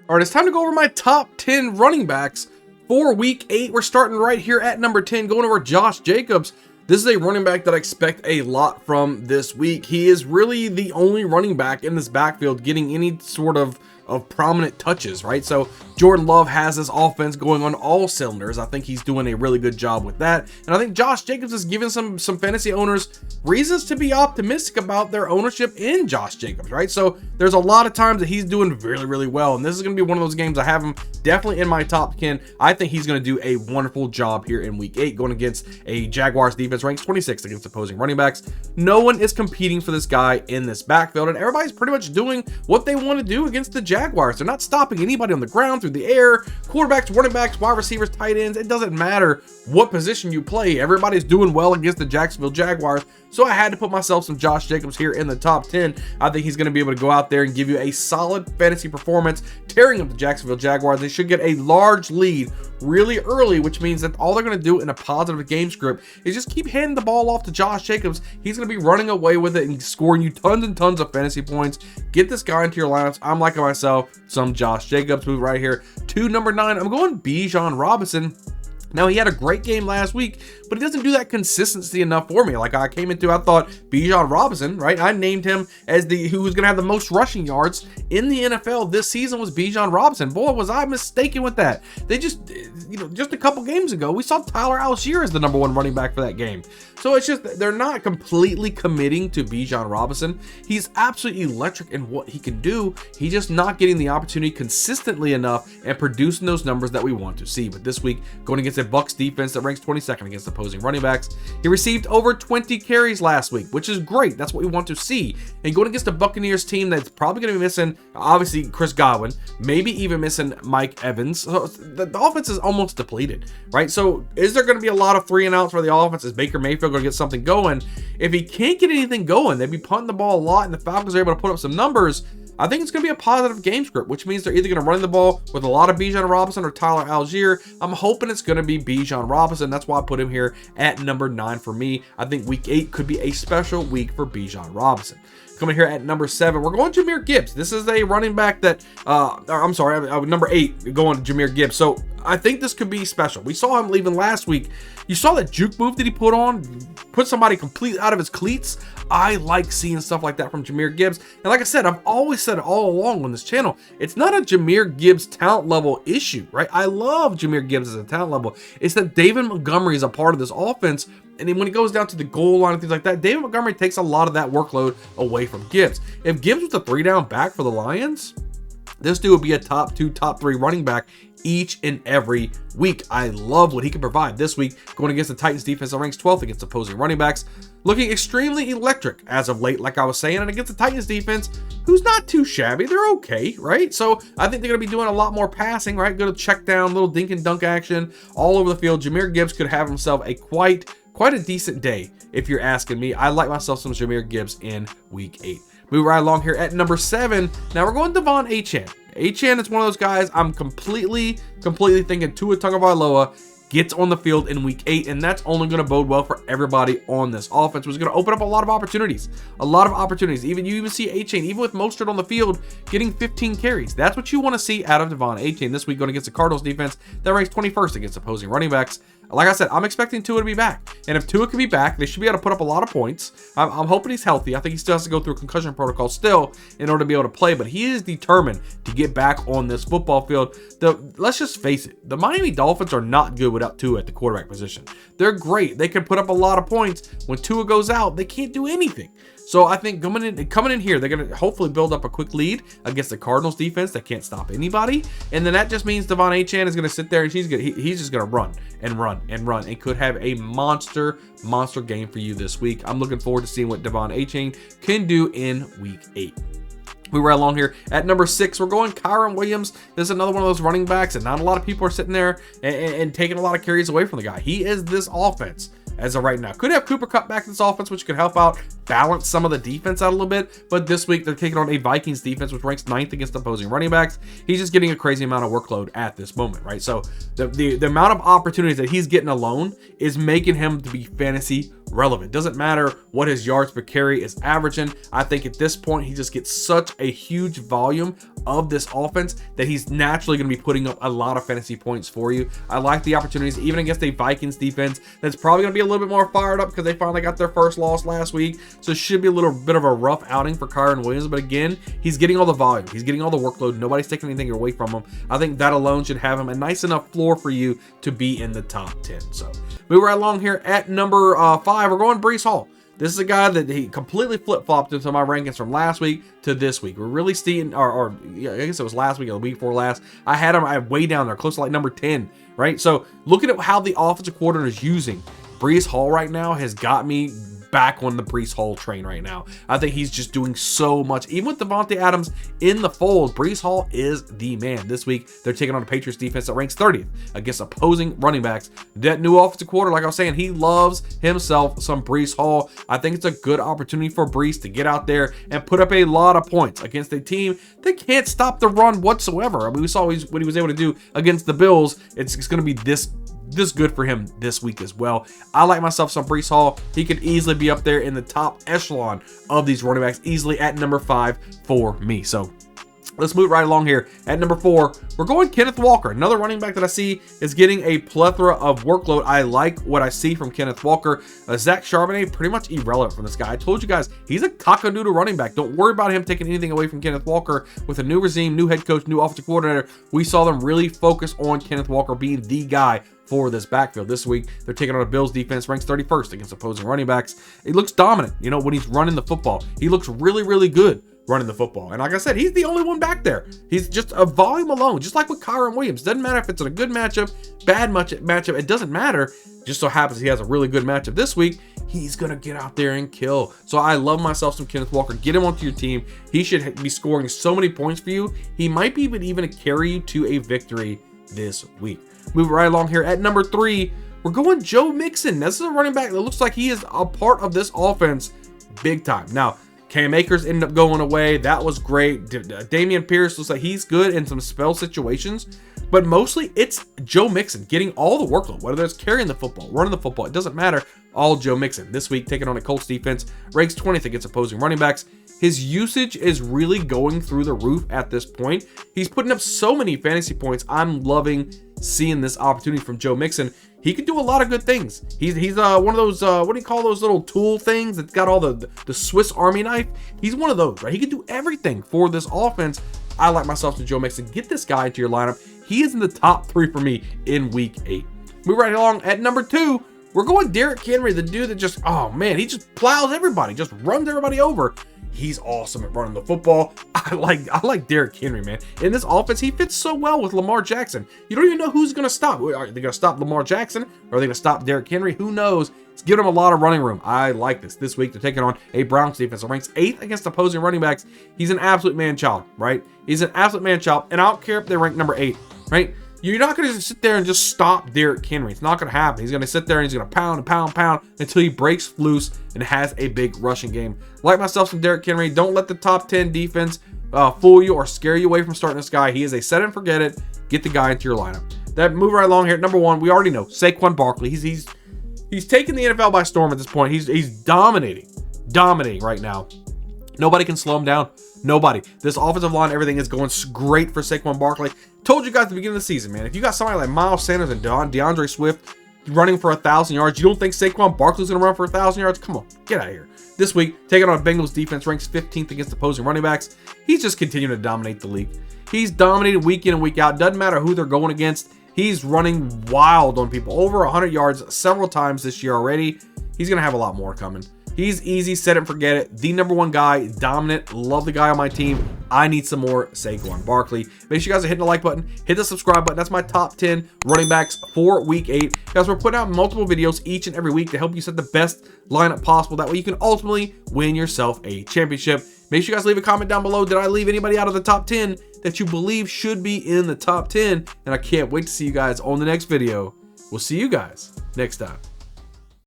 All right, it's time to go over my top 10 running backs for week 8. We're starting right here at number 10, going over Josh Jacobs. This is a running back that I expect a lot from this week. He is really the only running back in this backfield getting any sort of prominent touches, right? So Jordan Love has this offense going on all cylinders. I think he's doing a really good job with that. And I think Josh Jacobs is giving some fantasy owners reasons to be optimistic about their ownership in Josh Jacobs, right? So there's a lot of times that he's doing really, really well. And this is going to be one of those games I have him definitely in my top 10. I think he's going to do a wonderful job here in week 8 going against a Jaguars defense ranks 26th against opposing running backs. No one is competing for this guy in this backfield, and everybody's pretty much doing what they want to do against the Jaguars. They're not stopping anybody on the ground, through the air, quarterbacks, running backs, wide receivers, tight ends. It doesn't matter what position you play. Everybody's doing well against the Jacksonville Jaguars. So I had to put myself some Josh Jacobs here in the top 10. I think he's going to be able to go out there and give you a solid fantasy performance, tearing up the Jacksonville Jaguars. They should get a large lead really early, which means that all they're going to do in a positive game script is just keep handing the ball off to Josh Jacobs. He's going to be running away with it and scoring you tons and tons of fantasy points. Get this guy into your lineups. I'm liking myself some Josh Jacobs. Move right here to number 9. I'm going Benjon Robinson. Now, he had a great game last week, but he doesn't do that consistency enough for me. Like I came into, I thought Benjon Robinson, right? I named him as who was going to have the most rushing yards in the NFL this season was Benjon Robinson. Boy, was I mistaken with that. They just, just a couple games ago, we saw Tyler Algier as the number 1 running back for that game. So it's just, they're not completely committing to Benjon Robinson. He's absolutely electric in what he can do. He's just not getting the opportunity consistently enough and producing those numbers that we want to see. But this week, going against a Bucs defense that ranks 22nd against opposing running backs, he received over 20 carries last week, which is great. That's what we want to see. And going against a Buccaneers team that's probably going to be missing, obviously, Chris Godwin, maybe even missing Mike Evans. So the offense is almost depleted, right? So is there going to be a lot of 3 and outs for the offense? Is Baker Mayfield going to get something going? If he can't get anything going, they'd be punting the ball a lot, and the Falcons are able to put up some numbers. I think it's going to be a positive game script, which means they're either going to run the ball with a lot of Benjon Robinson or Tyler Algier. I'm hoping it's going to be Benjon Robinson. That's why I put him here at number 9 for me. I think week 8 could be a special week for Benjon Robinson. Coming here at number 7, we're going Jahmyr Gibbs. This is a running back that, number 8, going Jahmyr Gibbs. So I think this could be special. We saw him leaving last week. You saw that juke move that he put on, put somebody completely out of his cleats. I like seeing stuff like that from Jahmyr Gibbs. And like I said, I've always said it all along on this channel, it's not a Jahmyr Gibbs talent level issue, right? I love Jahmyr Gibbs as a talent level. It's that David Montgomery is a part of this offense. And then when it goes down to the goal line and things like that, David Montgomery takes a lot of that workload away from Gibbs. If Gibbs was a 3-down back for the Lions, this dude would be a top 2, top 3 running back each and every week. I love what he can provide this week going against the Titans defense that ranks 12th against opposing running backs. Looking extremely electric as of late, like I was saying, and against the Titans defense, who's not too shabby. They're okay, right? So I think they're going to be doing a lot more passing, right? Go to check down, little dink and dunk action all over the field. Jahmyr Gibbs could have himself a quite a decent day, if you're asking me. I like myself some Jahmyr Gibbs in week 8. Move right along here at number 7. Now we're going Devon Achane. Achane is one of those guys I'm completely thinking Tua Tagovailoa gets on the field in week 8, and that's only going to bode well for everybody on this offense, which is going to open up a lot of opportunities. Even you see Achane, even with Mostert on the field, getting 15 carries. That's what you want to see out of Devon Achane this week going against the Cardinals defense that ranks 21st against opposing running backs. Like I said, I'm expecting Tua to be back. And if Tua can be back, they should be able to put up a lot of points. I'm hoping he's healthy. I think he still has to go through a concussion protocol still in order to be able to play, but he is determined to get back on this football field. Let's just face it, the Miami Dolphins are not good without Tua at the quarterback position. They're great. They can put up a lot of points. When Tua goes out, they can't do anything. So I think coming in here, they're going to hopefully build up a quick lead against the Cardinals defense that can't stop anybody. And then that just means Devon Achane is going to sit there and he's just going to run and could have a monster game for you this week. I'm looking forward to seeing what Devon Achane can do in week 8. We were along here at number 6. We're going Kyron Williams. This is another one of those running backs, and not a lot of people are sitting there and taking a lot of carries away from the guy. He is this offense as of right now. Could have Cooper Kupp back in this offense, which could help out balance some of the defense out a little bit. But this week, they're taking on a Vikings defense, which ranks 9th against opposing running backs. He's just getting a crazy amount of workload at this moment, right? So the amount of opportunities that he's getting alone is making him to be fantasy relevant. Doesn't matter what his yards per carry is averaging. I think at this point, he just gets such a huge volume of this offense that he's naturally going to be putting up a lot of fantasy points for you. I like the opportunities, even against a Vikings defense that's probably going to be a little bit more fired up because they finally got their first loss last week. So it should be a little bit of a rough outing for Kyren Williams. But again, he's getting all the volume. He's getting all the workload. Nobody's taking anything away from him. I think that alone should have him a nice enough floor for you to be in the top 10. So move right along here at number 5. We're going Breeland Hall. This is a guy that he completely flip-flopped into my rankings from last week to this week. We're really seeing, yeah, I guess it was last week or the week before last. I had him way down there, close to like number 10, right? So looking at how the offensive coordinator is using Breeland Hall right now has got me back on the Breeland Hall train right now. I think he's just doing so much. Even with Devontae Adams in the fold, Breeland Hall is the man. This week, they're taking on a Patriots defense that ranks 30th against opposing running backs. That new offensive coordinator, like I was saying, he loves himself some Breeland Hall. I think it's a good opportunity for Brees to get out there and put up a lot of points against a team that can't stop the run whatsoever. I mean, we saw what he was able to do against the Bills. It's going to be this good for him this week as well. I like myself some Breeland Hall. He could easily be up there in the top echelon of these running backs, easily at number 5 for me. So let's move right along here. At number 4, we're going Kenneth Walker. Another running back that I see is getting a plethora of workload. I like what I see from Kenneth Walker. Zach Charbonnet, pretty much irrelevant from this guy. I told you guys, he's a cockadoodle running back. Don't worry about him taking anything away from Kenneth Walker. With a new regime, new head coach, new offensive coordinator, we saw them really focus on Kenneth Walker being the guy for this backfield. This week, they're taking on a Bills defense ranks 31st against opposing running backs. He looks dominant, you know, when he's running the football. He looks really, really good running the football. And like I said, he's the only one back there. He's just a volume alone, just like with Kyren Williams. Doesn't matter if it's a good matchup, bad matchup, it doesn't matter. Just so happens he has a really good matchup this week. He's going to get out there and kill. So I love myself some Kenneth Walker. Get him onto your team. He should be scoring so many points for you. He might be even carry you to a victory this week. Moving right along here at number 3, we're going Joe Mixon. This is a running back that looks like he is a part of this offense big time. Now, Cam Akers ended up going away. That was great. Dameon Pierce looks like he's good in some spell situations, but mostly it's Joe Mixon getting all the workload, whether it's carrying the football, running the football, it doesn't matter. All Joe Mixon. This week, taking on a Colts defense, ranks 20th against opposing running backs. His usage is really going through the roof at this point. He's putting up so many fantasy points. I'm loving seeing this opportunity from Joe Mixon. He could do a lot of good things. He's one of those, what do you call those little tool things that's got all the Swiss Army knife? He's one of those, right? He can do everything for this offense. I like myself to Joe Mixon. Get this guy into your lineup. He is in the top 3 for me in week 8. Move right along at number 2. We're going Derrick Henry, the dude that just, oh man, he just plows everybody, just runs everybody over. He's awesome at running the football. I like Derrick Henry, man. In this offense, he fits so well with Lamar Jackson. You don't even know who's going to stop. Are they going to stop Lamar Jackson? Or are they going to stop Derrick Henry? Who knows? It's giving him a lot of running room. I like this. This week, they're taking on a Browns defense that ranks 8th against opposing running backs. He's an absolute man-child, right? He's an absolute man-child, and I don't care if they rank number 8, right? You're not going to sit there and just stop Derrick Henry. It's not going to happen. He's going to sit there and he's going to pound and pound and pound until he breaks loose and has a big rushing game. Like myself some Derrick Henry. Don't let the top 10 defense fool you or scare you away from starting this guy. He is a set and forget it. Get the guy into your lineup. That move right along here at number 1, we already know Saquon Barkley. He's taken the NFL by storm at this point. He's dominating right now. Nobody can slow him down. Nobody. This offensive line, everything is going great for Saquon Barkley. Told you guys at the beginning of the season, man. If you got somebody like Miles Sanders and DeAndre Swift running for 1,000 yards, you don't think Saquon Barkley's going to run for 1,000 yards? Come on, get out of here. This week, taking on a Bengals defense, ranks 15th against opposing running backs. He's just continuing to dominate the league. He's dominated week in and week out. Doesn't matter who they're going against. He's running wild on people. Over 100 yards several times this year already. He's going to have a lot more coming. He's easy, set it and forget it. The number 1 guy, dominant. Love the guy on my team. I need some more Saquon Barkley. Make sure you guys are hitting the like button, hit the subscribe button. That's my top 10 running backs for week 8. Guys, we're putting out multiple videos each and every week to help you set the best lineup possible. That way you can ultimately win yourself a championship. Make sure you guys leave a comment down below. Did I leave anybody out of the top 10 that you believe should be in the top 10? And I can't wait to see you guys on the next video. We'll see you guys next time.